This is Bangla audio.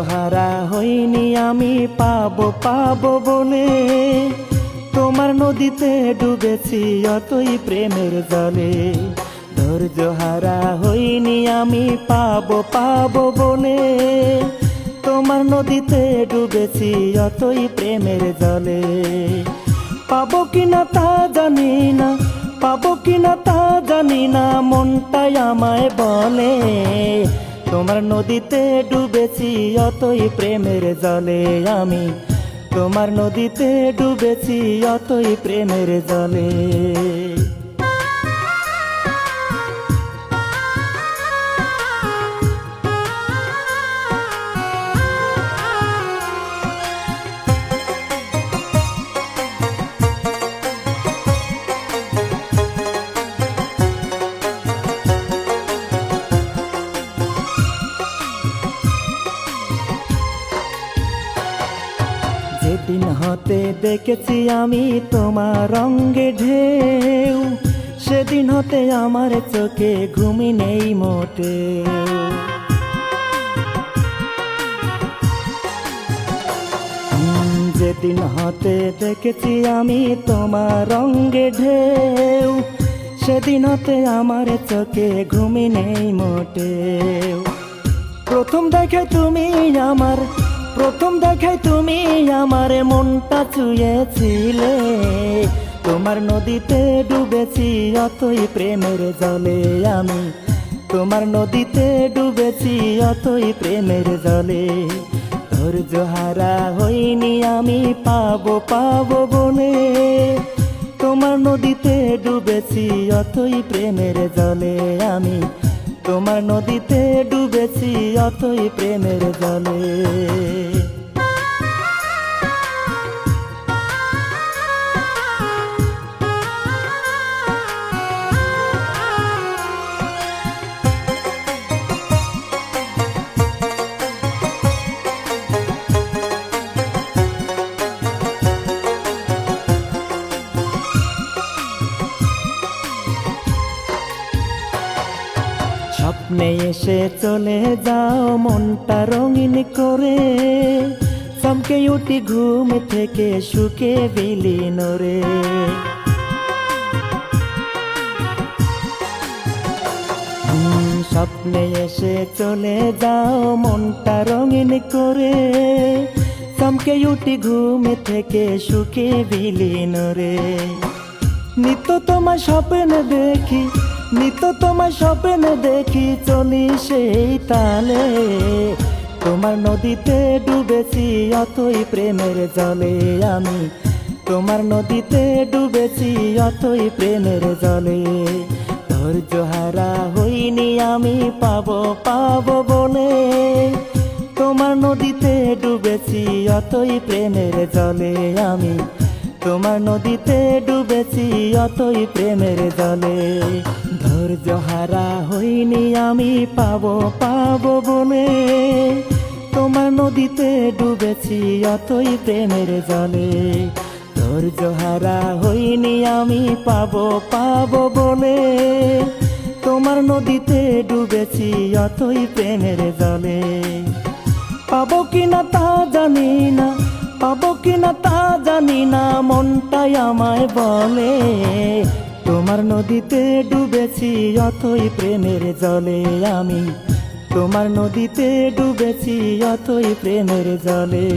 হারা হইনি আমি পাবো পাবো বলে, তোমার নদীতে ডুবেছি অতই প্রেমের জলে। ধৈর্য হারা হইনি আমি পাবো পাবো বলে, তোমার নদীতে ডুবেছি অতই প্রেমের জলে। পাবো কিনা তা জানি না, পাবো কিনা তা জানি না, মনটাই আমায় বলে তোমার নদীতে ডুবেছি অতই প্রেমের জলে। আমি তোমার নদীতে ডুবেছি অতই প্রেমের জলে। যেদিন হতে দেখেছি আমি তোমার রঙে ঢেউ, সেদিন হতে আমার চোখে ঘুমি নেই মোটেও। যেদিন হতে দেখেছি আমি তোমার রঙে ঢেউ, সেদিন হতে আমার চোখে ঘুমি নেই মোটেও। প্রথম দেখে তুমি আমার, প্রথম দেখায় তুমি আমার মনটা ছুঁয়েছিলে, তোমার নদীতে ডুবেছি অতই প্রেমের জলে। আমি তোমার নদীতে ডুবেছি অতই প্রেমের জলে। ধৈর্য হারা হইনি আমি পাবো পাবো বলে, তোমার নদীতে ডুবেছি অতই প্রেমের জলে। আমি তোমার নদীতে ডুবেছি অতই প্রেমের জলে। স্বপ্নে এসে চলে যাও মনটা রঙিন করে, চমকে উঠি ঘুম থেকে সুখে বিলীন রে। স্বপ্নে এসে চলে যাও মনটা রঙিন করে, চমকে উঠি ঘুম থেকে সুখে বিলীন রে। নিত্য তোমার স্বপ্ন দেখি, নিত্য তোমার স্বপ্ন দেখি চলি সেই তালে, তোমার নদীতে ডুবেছি অতই প্রেমের জলে। আমি তোমার নদীতে ডুবেছি অতই প্রেমের জলে। ধৈর্য হারা হইনি আমি পাবো পাবো বলে, তোমার নদীতে ডুবেছি অতই প্রেমের জলে। আমি তোমার নদীতে ডুবেছি অতই প্রেমের জলে। ধৈর্য হারা হইনি আমি পাবো পাবো বলে, তোমার নদীতে ডুবেছি অতই প্রেমের জলে। ধৈর্য হারা হইনি আমি পাবো পাবো বলে, তোমার নদীতে ডুবেছি অতই প্রেমের জলে। পাবো কিনা তা জানি না, পাবো কিনা তা জানি না, মনটাই আমায় বলে তোমার নদীতে ডুবেছি অতই প্রেমের জলে। আমি তোমার নদীতে ডুবেছি অতই প্রেমের জলে।